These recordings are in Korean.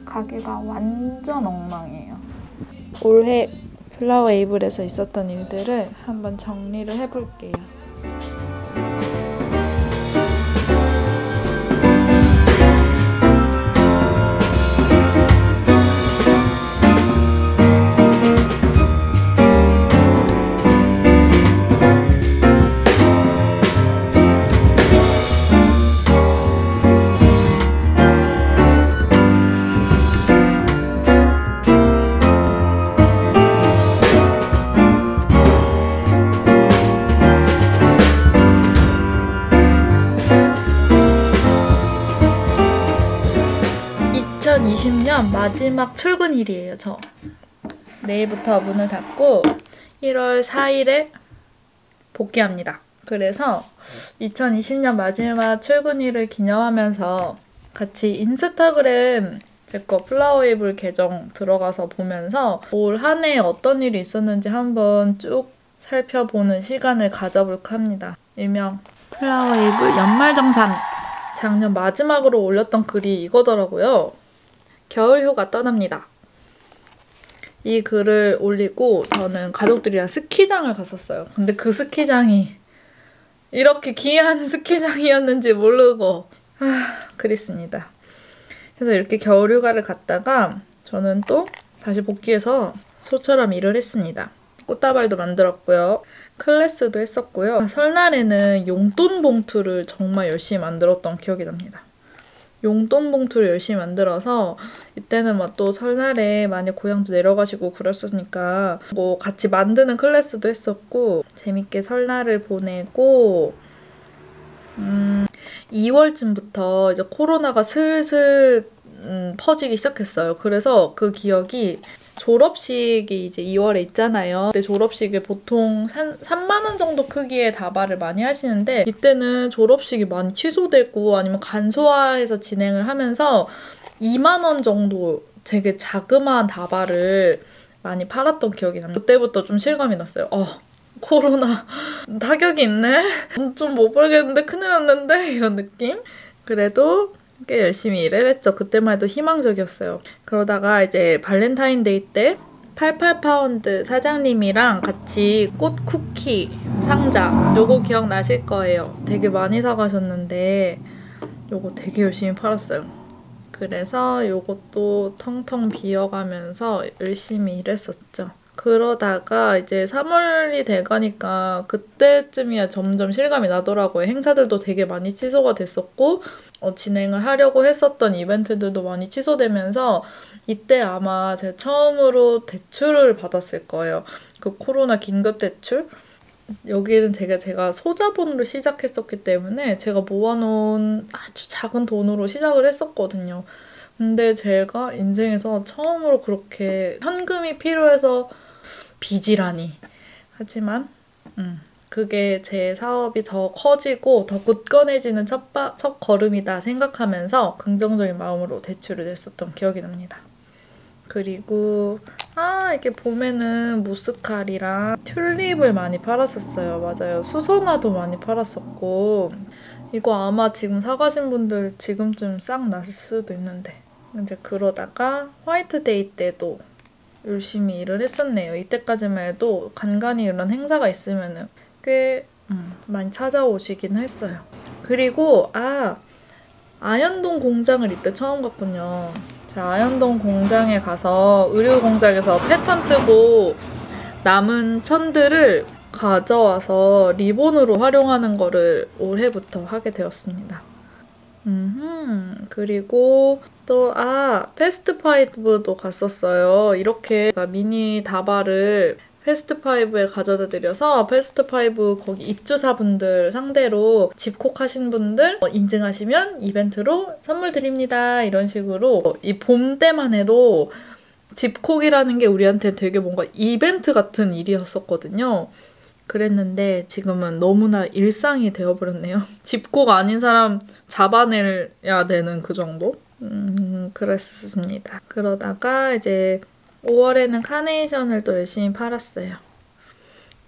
가게가 완전 엉망이에요. 올해 플라워에이블에서 있었던 일들을 한번 정리를 해볼게요. 2020년 마지막 출근일이에요, 저. 내일부터 문을 닫고 1월 4일에 복귀합니다. 그래서 2020년 마지막 출근일을 기념하면서 같이 인스타그램 제 거 플라워에이블 계정 들어가서 보면서 올 한 해 어떤 일이 있었는지 한번 쭉 살펴보는 시간을 가져볼까 합니다. 일명 플라워에이블 연말정산. 작년 마지막으로 올렸던 글이 이거더라고요. 겨울휴가 떠납니다. 이 글을 올리고 저는 가족들이랑 스키장을 갔었어요. 근데 그 스키장이 이렇게 귀한 스키장이었는지 모르고 그랬습니다. 그래서 이렇게 겨울휴가를 갔다가 저는 또 다시 복귀해서 소처럼 일을 했습니다. 꽃다발도 만들었고요. 클래스도 했었고요. 설날에는 용돈 봉투를 정말 열심히 만들었던 기억이 납니다. 용돈 봉투를 열심히 만들어서 이때는 막 또 설날에 많이 고향도 내려가시고 그랬으니까 뭐 같이 만드는 클래스도 했었고 재밌게 설날을 보내고 2월쯤부터 이제 코로나가 슬슬 퍼지기 시작했어요. 그래서 그 기억이 졸업식이 이제 2월에 있잖아요. 그때 졸업식에 보통 3만 원 정도 크기의 다발을 많이 하시는데 이때는 졸업식이 많이 취소되고 아니면 간소화해서 진행을 하면서 2만 원 정도 되게 자그마한 다발을 많이 팔았던 기억이 납니다. 그때부터 좀 실감이 났어요. 코로나 타격이 있네? 좀 못 벌겠는데 큰일 났는데? 이런 느낌? 그래도 꽤 열심히 일을 했죠. 그때만 해도 희망적이었어요. 그러다가 이제 발렌타인데이 때 88파운드 사장님이랑 같이 꽃 쿠키 상자 요거 기억나실 거예요. 되게 많이 사가셨는데 요거 되게 열심히 팔았어요. 그래서 요것도 텅텅 비어가면서 열심히 일했었죠. 그러다가 이제 3월이 돼가니까 그때쯤이야 점점 실감이 나더라고요. 행사들도 되게 많이 취소가 됐었고 진행을 하려고 했었던 이벤트들도 많이 취소되면서 이때 아마 제가 처음으로 대출을 받았을 거예요. 그 코로나 긴급대출? 여기는 되게 제가 소자본으로 시작했었기 때문에 제가 모아놓은 아주 작은 돈으로 시작을 했었거든요. 근데 제가 인생에서 처음으로 그렇게 현금이 필요해서 빚이라니. 하지만 그게 제 사업이 더 커지고 더 굳건해지는 첫 걸음이다 생각하면서 긍정적인 마음으로 대출을 냈었던 기억이 납니다. 그리고 이렇게 봄에는 무스칼이랑 튤립을 많이 팔았었어요. 맞아요. 수선화도 많이 팔았었고 이거 아마 지금 사가신 분들 지금쯤 싹 났을 수도 있는데 이제 그러다가 화이트데이 때도 열심히 일을 했었네요. 이때까지만 해도 간간히 이런 행사가 있으면 꽤 많이 찾아오시긴 했어요. 그리고 아현동 공장을 이때 처음 갔군요. 제가 아현동 공장에 가서 의류 공장에서 패턴 뜨고 남은 천들을 가져와서 리본으로 활용하는 거를 올해부터 하게 되었습니다. 그리고 또 패스트5도 갔었어요. 이렇게 미니 다발을 패스트5에 가져다 드려서 패스트5 거기 입주사분들 상대로 집콕하신 분들 인증하시면 이벤트로 선물 드립니다. 이런 식으로 이 봄 때만 해도 집콕이라는 게 우리한테 되게 뭔가 이벤트 같은 일이었었거든요. 그랬는데 지금은 너무나 일상이 되어버렸네요. 집콕 아닌 사람 잡아내야 되는 그 정도? 그랬습니다. 그러다가 이제 5월에는 카네이션을 또 열심히 팔았어요.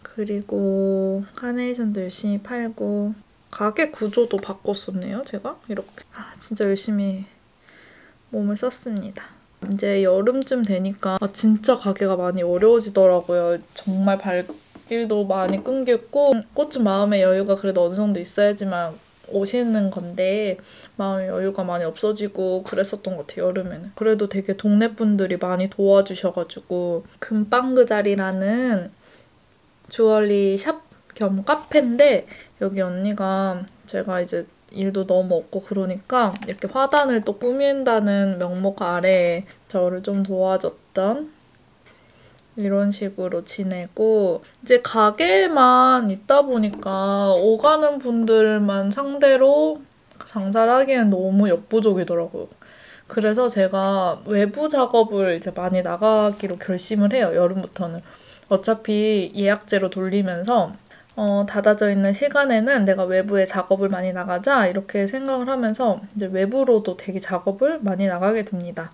그리고 카네이션도 열심히 팔고 가게 구조도 바꿨었네요, 제가. 이렇게. 진짜 열심히 몸을 썼습니다. 이제 여름쯤 되니까 진짜 가기가 많이 어려워지더라고요. 정말 발길도 많이 끊겼고 꽃은 마음의 여유가 그래도 어느 정도 있어야지만 오시는 건데 마음의 여유가 많이 없어지고 그랬었던 것 같아요, 여름에는. 그래도 되게 동네 분들이 많이 도와주셔가지고 금빵그 자리라는 주얼리 샵 겸 카페인데 여기 언니가 제가 이제 일도 너무 없고 그러니까 이렇게 화단을 또 꾸민다는 명목 아래에 저를 좀 도와줬던 이런 식으로 지내고 이제 가게만 있다 보니까 오가는 분들만 상대로 장사를 하기엔 너무 역부족이더라고요. 그래서 제가 외부 작업을 이제 많이 나가기로 결심을 해요, 여름부터는. 어차피 예약제로 돌리면서 닫아져 있는 시간에는 내가 외부에 작업을 많이 나가자 이렇게 생각을 하면서 이제 외부로도 되게 작업을 많이 나가게 됩니다.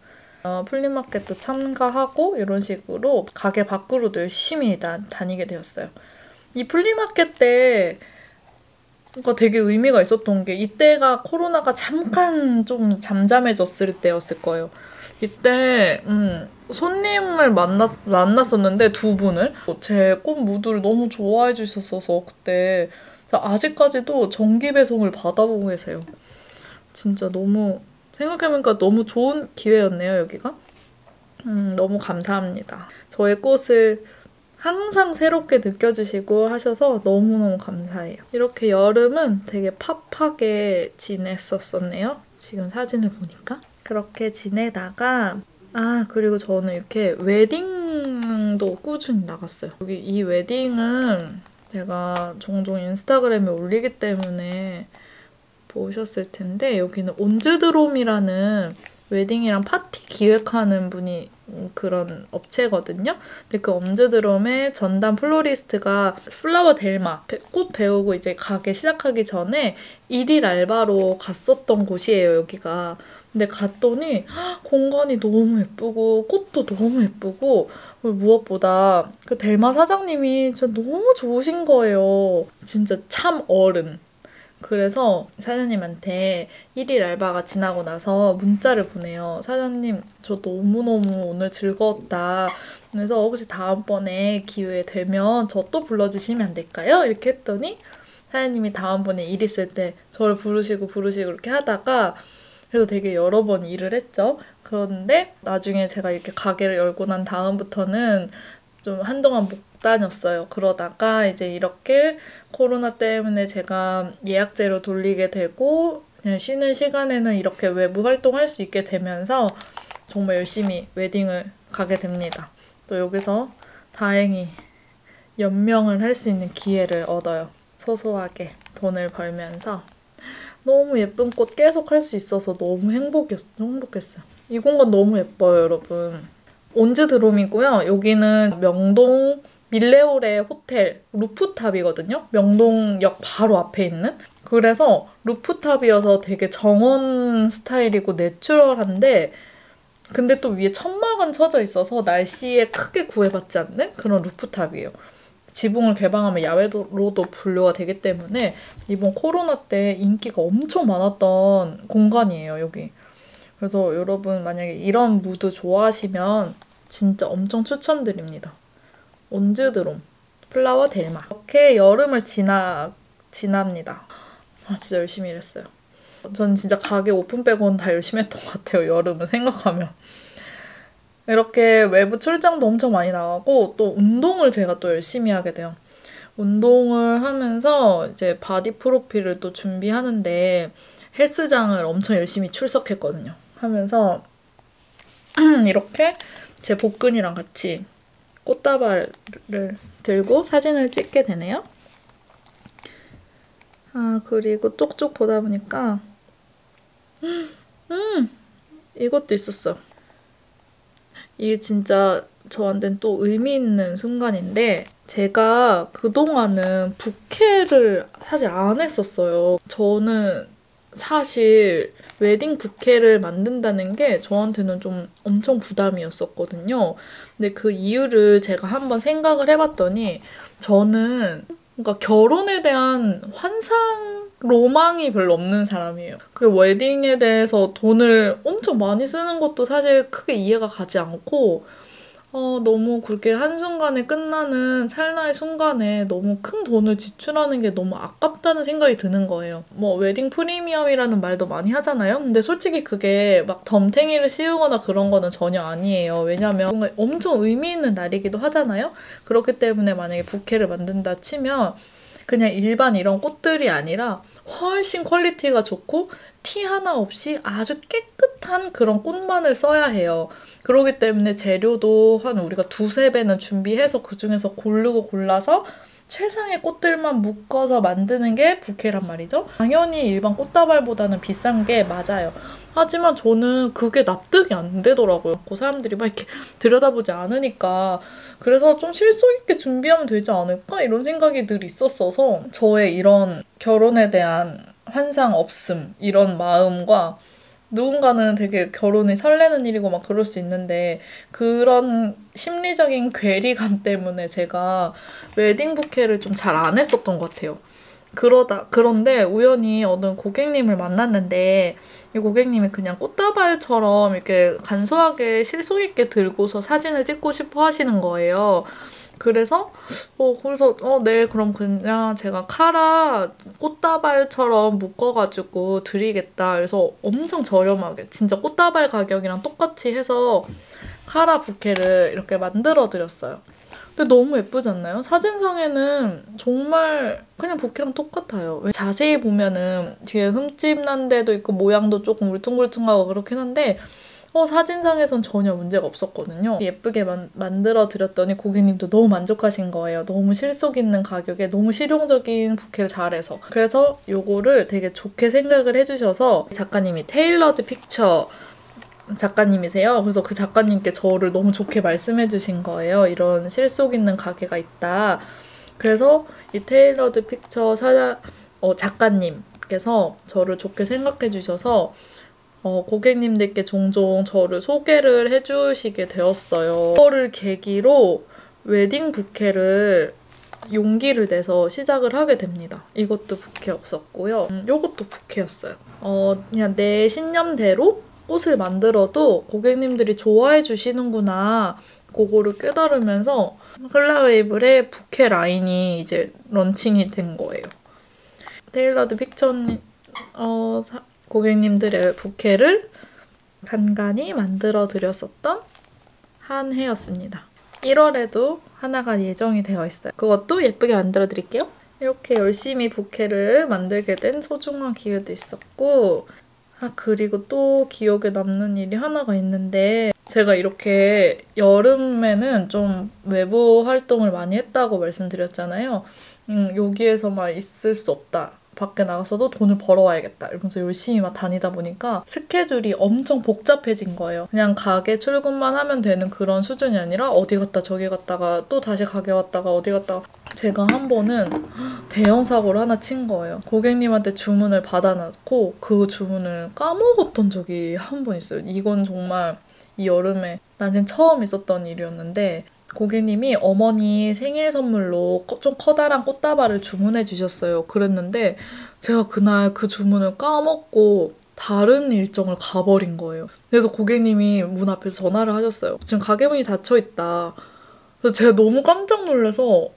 플리마켓도 참가하고 이런 식으로 가게 밖으로도 열심히 다니게 되었어요. 이 플리마켓 때 되게 의미가 있었던 게 이때가 코로나가 잠깐 좀 잠잠해졌을 때였을 거예요. 이때 손님을 만났었는데 두 분을 제 꽃 무드를 너무 좋아해 주셨어서 그때 아직까지도 정기 배송을 받아보고 계세요. 진짜 너무 생각해보니까 너무 좋은 기회였네요, 여기가. 너무 감사합니다. 저의 꽃을 항상 새롭게 느껴주시고 하셔서 너무너무 감사해요. 이렇게 여름은 되게 팝하게 지냈었었네요. 지금 사진을 보니까. 그렇게 지내다가 그리고 저는 이렇게 웨딩도 꾸준히 나갔어요. 여기 이 웨딩은 제가 종종 인스타그램에 올리기 때문에 보셨을 텐데 여기는 온즈드롬이라는 웨딩이랑 파티 기획하는 분이 그런 업체거든요. 근데 그 온즈드롬의 전담 플로리스트가 플라워 델마 꽃 배우고 이제 가게 시작하기 전에 일일 알바로 갔었던 곳이에요, 여기가. 근데 갔더니 공간이 너무 예쁘고 꽃도 너무 예쁘고 무엇보다 그 델마 사장님이 진짜 너무 좋으신 거예요. 진짜 참 어른. 그래서 사장님한테 1일 알바가 지나고 나서 문자를 보내요. 사장님, 저 너무너무 오늘 즐거웠다. 그래서 혹시 다음번에 기회 되면 저 또 불러주시면 안 될까요? 이렇게 했더니 사장님이 다음번에 일 있을 때 저를 부르시고 이렇게 하다가 그래서 되게 여러 번 일을 했죠. 그런데 나중에 제가 이렇게 가게를 열고 난 다음부터는 좀 한동안 못 다녔어요. 그러다가 이제 이렇게 코로나 때문에 제가 예약제로 돌리게 되고 그냥 쉬는 시간에는 이렇게 외부 활동할 수 있게 되면서 정말 열심히 웨딩을 가게 됩니다. 또 여기서 다행히 연명을 할 수 있는 기회를 얻어요. 소소하게 돈을 벌면서 너무 예쁜 꽃 계속 할 수 있어서 너무 행복했어요. 이 공간 너무 예뻐요, 여러분. 온즈드롬이고요. 여기는 명동 밀레오레 호텔 루프탑이거든요. 명동역 바로 앞에 있는. 그래서 루프탑이어서 되게 정원 스타일이고 내추럴한데 근데 또 위에 천막은 쳐져 있어서 날씨에 크게 구애받지 않는 그런 루프탑이에요. 지붕을 개방하면 야외로도 분류가 되기 때문에 이번 코로나 때 인기가 엄청 많았던 공간이에요, 여기. 그래서 여러분 만약에 이런 무드 좋아하시면 진짜 엄청 추천드립니다. 온즈드롬, 플라워 델마. 이렇게 여름을 지납니다. 진짜 열심히 일했어요. 전 진짜 가게 오픈 빼고는 다 열심히 했던 것 같아요, 여름은 생각하면. 이렇게 외부 출장도 엄청 많이 나가고 또 운동을 제가 또 열심히 하게 돼요. 운동을 하면서 이제 바디 프로필을 또 준비하는데 헬스장을 엄청 열심히 출석했거든요. 하면서 이렇게 제 복근이랑 같이 꽃다발을 들고 사진을 찍게 되네요. 그리고 쪽쪽 보다 보니까 이것도 있었어요. 이게 진짜 저한테는 또 의미 있는 순간인데 제가 그동안은 부케를 사실 안 했었어요. 저는 사실 웨딩 부케를 만든다는 게 저한테는 좀 엄청 부담이었었거든요. 근데 그 이유를 제가 한번 생각을 해봤더니 저는 뭔가 결혼에 대한 환상 로망이 별로 없는 사람이에요. 그 웨딩에 대해서 돈을 엄청 많이 쓰는 것도 사실 크게 이해가 가지 않고 너무 그렇게 한순간에 끝나는 찰나의 순간에 너무 큰 돈을 지출하는 게 너무 아깝다는 생각이 드는 거예요. 뭐 웨딩 프리미엄이라는 말도 많이 하잖아요. 근데 솔직히 그게 막 덤탱이를 씌우거나 그런 거는 전혀 아니에요. 왜냐면 뭔가 엄청 의미 있는 날이기도 하잖아요. 그렇기 때문에 만약에 부케를 만든다 치면 그냥 일반 이런 꽃들이 아니라 훨씬 퀄리티가 좋고 티 하나 없이 아주 깨끗한 그런 꽃만을 써야 해요. 그렇기 때문에 재료도 한 우리가 2~3배는 준비해서 그중에서 고르고 골라서 최상의 꽃들만 묶어서 만드는 게 부케란 말이죠. 당연히 일반 꽃다발보다는 비싼 게 맞아요. 하지만 저는 그게 납득이 안 되더라고요. 그 사람들이 막 이렇게 들여다보지 않으니까. 그래서 좀 실속 있게 준비하면 되지 않을까? 이런 생각이 늘 있었어서 저의 이런 결혼에 대한 환상 없음 이런 마음과 누군가는 되게 결혼이 설레는 일이고 막 그럴 수 있는데 그런 심리적인 괴리감 때문에 제가 웨딩 부케를 좀 잘 안 했었던 것 같아요. 그런데 우연히 어느 고객님을 만났는데 이 고객님이 그냥 꽃다발처럼 이렇게 간소하게 실속 있게 들고서 사진을 찍고 싶어 하시는 거예요. 그래서 네, 그럼 그냥 제가 카라 꽃다발처럼 묶어가지고 드리겠다. 그래서 엄청 저렴하게 진짜 꽃다발 가격이랑 똑같이 해서 카라 부케를 이렇게 만들어 드렸어요. 근데 너무 예쁘지 않나요? 사진상에는 정말 그냥 부케랑 똑같아요. 자세히 보면은 뒤에 흠집 난 데도 있고 모양도 조금 울퉁불퉁하고 그렇긴 한데 사진상에선 전혀 문제가 없었거든요. 예쁘게 만들어 드렸더니 고객님도 너무 만족하신 거예요. 너무 실속 있는 가격에 너무 실용적인 부케를 잘해서. 그래서 요거를 되게 좋게 생각을 해주셔서 작가님이 테일러드 픽처 작가님이세요. 그래서 그 작가님께 저를 너무 좋게 말씀해 주신 거예요. 이런 실속 있는 가게가 있다. 그래서 이 테일러드 픽처 작가님께서 저를 좋게 생각해 주셔서 고객님들께 종종 저를 소개를 해주시게 되었어요. 그거를 계기로 웨딩 부케를 용기를 내서 시작을 하게 됩니다. 이것도 부케였었고요. 이것도 부케였어요. 그냥 내 신념대로 꽃을 만들어도 고객님들이 좋아해 주시는구나. 그거를 깨달으면서 클라웨이블의 부케 라인이 이제 런칭이 된 거예요. 테일러드 픽처 고객님들의 부케를 간간히 만들어 드렸었던 한 해였습니다. 1월에도 하나가 예정이 되어 있어요. 그것도 예쁘게 만들어 드릴게요. 이렇게 열심히 부케를 만들게 된 소중한 기회도 있었고 그리고 또 기억에 남는 일이 하나가 있는데 제가 이렇게 여름에는 좀 외부 활동을 많이 했다고 말씀드렸잖아요. 여기에서만 있을 수 없다. 밖에 나가서도 돈을 벌어와야겠다 이러면서 열심히 막 다니다 보니까 스케줄이 엄청 복잡해진 거예요. 그냥 가게 출근만 하면 되는 그런 수준이 아니라 어디 갔다 저기 갔다가 또 다시 가게 왔다가 어디 갔다가 제가 한 번은 대형 사고를 하나 친 거예요. 고객님한테 주문을 받아놨고 그 주문을 까먹었던 적이 한 번 있어요. 이건 정말 이 여름에 난생 처음 있었던 일이었는데 고객님이 어머니 생일 선물로 좀 커다란 꽃다발을 주문해 주셨어요. 그랬는데 제가 그날 그 주문을 까먹고 다른 일정을 가버린 거예요. 그래서 고객님이 문 앞에서 전화를 하셨어요. 지금 가게 문이 닫혀 있다. 그래서 제가 너무 깜짝 놀라서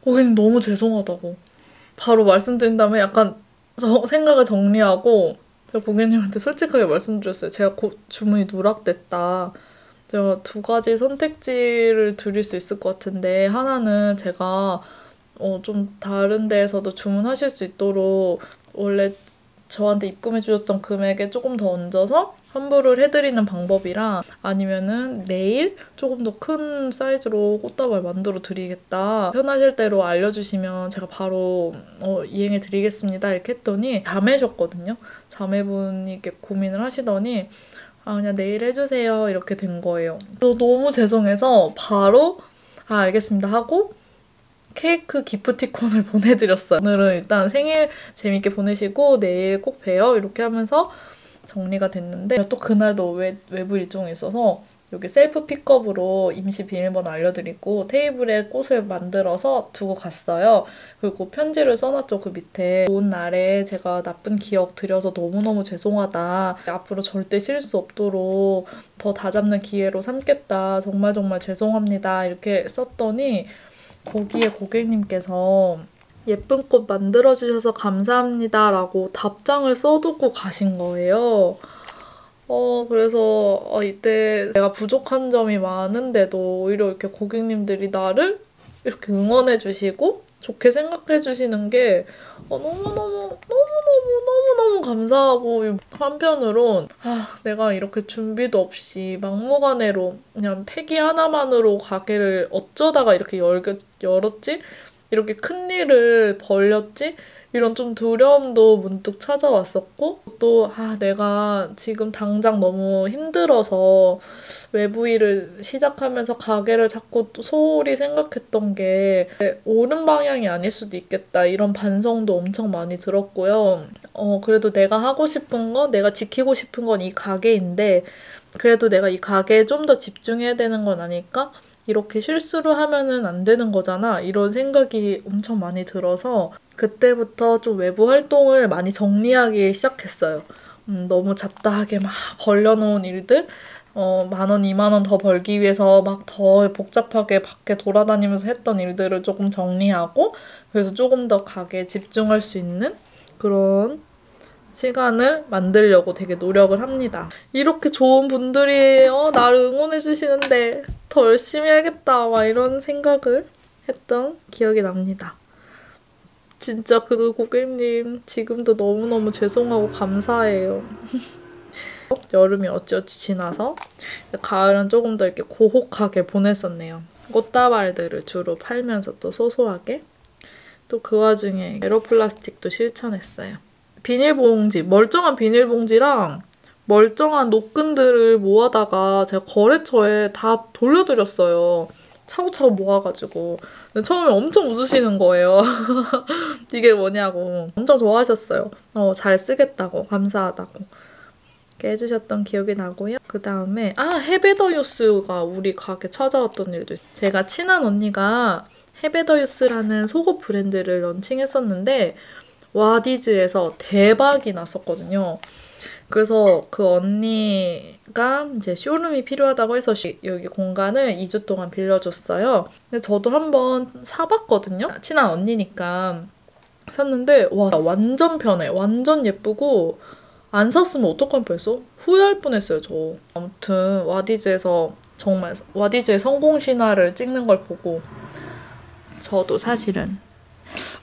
고객님 너무 죄송하다고 바로 말씀드린 다음에 약간 생각을 정리하고 제가 고객님한테 솔직하게 말씀드렸어요. 제가 주문이 누락됐다. 제가 2가지 선택지를 드릴 수 있을 것 같은데 하나는 제가 좀 다른 데에서도 주문하실 수 있도록 원래 저한테 입금해 주셨던 금액에 조금 더 얹어서 환불을 해드리는 방법이랑 아니면은 내일 조금 더 큰 사이즈로 꽃다발 만들어 드리겠다. 편하실 대로 알려주시면 제가 바로 이행해 드리겠습니다. 이렇게 했더니 자매셨거든요. 자매분이 이렇게 고민을 하시더니 그냥 내일 해주세요. 이렇게 된 거예요. 너무 죄송해서 바로 알겠습니다 하고 케이크 기프티콘을 보내드렸어요. 오늘은 일단 생일 재밌게 보내시고 내일 꼭 봬요. 이렇게 하면서 정리가 됐는데 또 그날도 외부 일정이 있어서 여기 셀프 픽업으로 임시 비밀번호 알려드리고 테이블에 꽃을 만들어서 두고 갔어요. 그리고 편지를 써놨죠, 그 밑에. 좋은 날에 제가 나쁜 기억 드려서 너무너무 죄송하다. 앞으로 절대 실수 없도록 더 다잡는 기회로 삼겠다. 정말 정말 죄송합니다. 이렇게 썼더니 거기에 고객님께서 예쁜 꽃 만들어주셔서 감사합니다 라고 답장을 써두고 가신 거예요. 그래서 이때 내가 부족한 점이 많은데도 오히려 이렇게 고객님들이 나를 이렇게 응원해주시고 좋게 생각해주시는 게 너무너무 감사하고, 한편으론 내가 이렇게 준비도 없이 막무가내로 그냥 패기 하나만으로 가게를 어쩌다가 이렇게 열었지? 이렇게 큰 일을 벌렸지? 이런 좀 두려움도 문득 찾아왔었고, 또 내가 지금 당장 너무 힘들어서 외부 일을 시작하면서 가게를 자꾸 또 소홀히 생각했던 게 옳은 방향이 아닐 수도 있겠다, 이런 반성도 엄청 많이 들었고요. 그래도 내가 하고 싶은 거, 내가 지키고 싶은 건 이 가게인데 그래도 내가 이 가게에 좀 더 집중해야 되는 건 아닐까? 이렇게 실수를 하면은 안 되는 거잖아. 이런 생각이 엄청 많이 들어서 그때부터 좀 외부 활동을 많이 정리하기 시작했어요. 너무 잡다하게 막 벌려놓은 일들, 10,000원, 20,000원 더 벌기 위해서 막 더 복잡하게 밖에 돌아다니면서 했던 일들을 조금 정리하고, 그래서 조금 더 가게에 집중할 수 있는 그런 시간을 만들려고 되게 노력을 합니다. 이렇게 좋은 분들이 나를 응원해 주시는데 더 열심히 해야겠다, 막 이런 생각을 했던 기억이 납니다. 진짜 그 고객님 지금도 너무너무 죄송하고 감사해요. 여름이 어찌어찌 지나서 가을은 조금 더 이렇게 고혹하게 보냈었네요. 꽃다발들을 주로 팔면서 또 소소하게. 또 그 와중에 에로플라스틱도 실천했어요. 비닐봉지, 멀쩡한 비닐봉지랑 멀쩡한 노끈들을 모아다가 제가 거래처에 다 돌려드렸어요. 차곡차곡 모아가지고. 근데 처음에 엄청 웃으시는 거예요. 이게 뭐냐고. 엄청 좋아하셨어요. 잘 쓰겠다고, 감사하다고. 이렇게 해주셨던 기억이 나고요. 그 다음에 헤베더유스가 우리 가게 찾아왔던 일도 있어요. 제가 친한 언니가 헤베더유스라는 속옷 브랜드를 런칭했었는데 와디즈에서 대박이 났었거든요. 그래서 그 언니가 이제 쇼룸이 필요하다고 해서 여기 공간을 2주 동안 빌려줬어요. 근데 저도 한번 사봤거든요. 친한 언니니까 샀는데 와, 완전 편해. 완전 예쁘고 안 샀으면 어떡할 뻔했어? 후회할 뻔했어요, 저. 아무튼 와디즈에서 정말 와디즈의 성공 신화를 찍는 걸 보고 저도 사실은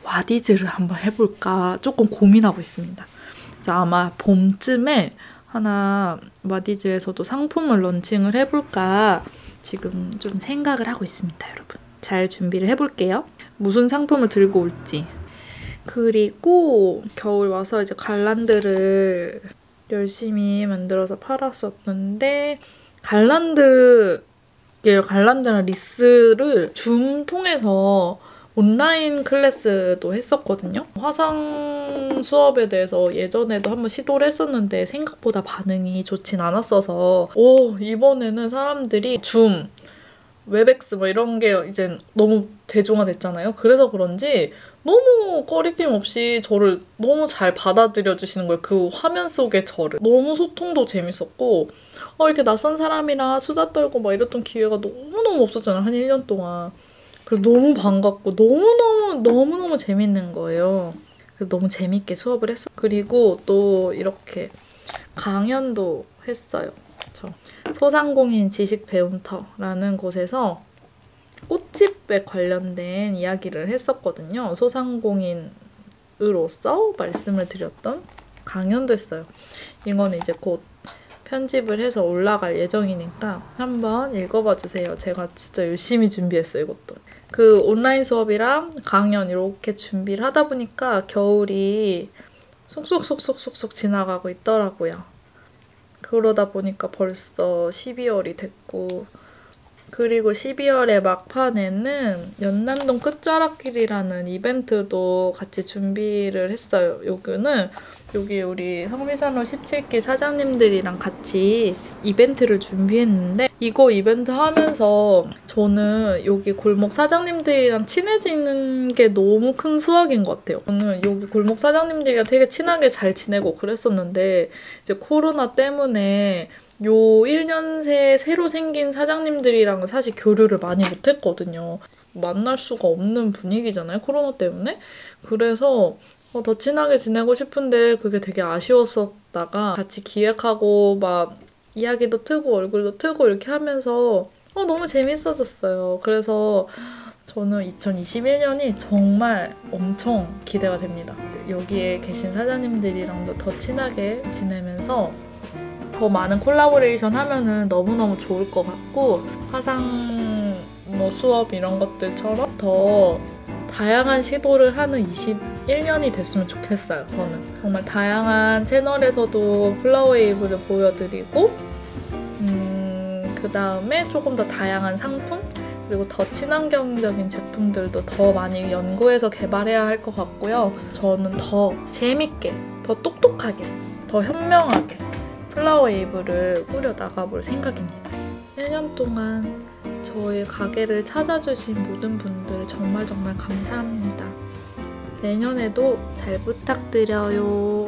와디즈를 한번 해볼까 조금 고민하고 있습니다. 그래서 아마 봄쯤에 하나 와디즈에서도 상품을 런칭을 해볼까 지금 좀 생각을 하고 있습니다, 여러분. 잘 준비를 해볼게요. 무슨 상품을 들고 올지. 그리고 겨울 와서 이제 갈란드를 열심히 만들어서 팔았었는데 갈란드랑 리스를 줌 통해서 온라인 클래스도 했었거든요. 화상 수업에 대해서 예전에도 한번 시도를 했었는데 생각보다 반응이 좋진 않았어서 이번에는 사람들이 줌, 웹엑스 뭐 이런 게 이제 너무 대중화됐잖아요. 그래서 그런지 너무 꺼리낌 없이 저를 너무 잘 받아들여 주시는 거예요. 그 화면 속의 저를. 너무 소통도 재밌었고 이렇게 낯선 사람이랑 수다 떨고 막 이랬던 기회가 너무너무 없었잖아요. 한 1년 동안. 그래서 너무 반갑고 너무너무 재밌는 거예요. 그래서 너무 재밌게 수업을 했어요. 그리고 또 이렇게 강연도 했어요. 소상공인 지식배움터라는 곳에서 꽃집에 관련된 이야기를 했었거든요. 소상공인으로서 말씀을 드렸던 강연도 했어요. 이거는 이제 곧 편집을 해서 올라갈 예정이니까 한번 읽어봐 주세요. 제가 진짜 열심히 준비했어요, 이것도. 그 온라인 수업이랑 강연 이렇게 준비를 하다 보니까 겨울이 쑥쑥 지나가고 있더라고요. 그러다 보니까 벌써 12월이 됐고 그리고 12월의 막판에는 연남동 끝자락길이라는 이벤트도 같이 준비를 했어요. 여기 우리 성미산로 17기 사장님들이랑 같이 이벤트를 준비했는데 이거 이벤트 하면서 저는 여기 골목 사장님들이랑 친해지는 게 너무 큰 수확인 것 같아요. 저는 여기 골목 사장님들이랑 되게 친하게 잘 지내고 그랬었는데 이제 코로나 때문에 요 1년 새 새로 생긴 사장님들이랑은 사실 교류를 많이 못했거든요. 만날 수가 없는 분위기잖아요, 코로나 때문에. 그래서 더 친하게 지내고 싶은데 그게 되게 아쉬웠었다가 같이 기획하고 막 이야기도 트고 얼굴도 트고 이렇게 하면서 너무 재밌어졌어요. 그래서 저는 2021년이 정말 엄청 기대가 됩니다. 여기에 계신 사장님들이랑도 더 친하게 지내면서 더 많은 콜라보레이션 하면은 너무너무 좋을 것 같고 화상 수업 이런 것들처럼 더 다양한 시도를 하는 21년이 됐으면 좋겠어요. 저는 정말 다양한 채널에서도 플라워웨이브를 보여드리고 그 다음에 조금 더 다양한 상품 그리고 더 친환경적인 제품들도 더 많이 연구해서 개발해야 할 것 같고요. 저는 더 재밌게, 더 똑똑하게, 더 현명하게 플라워웨이브를 꾸려나가볼 생각입니다. 1년 동안 저희 가게를 찾아주신 모든 분들 정말 감사합니다. 내년에도 잘 부탁드려요.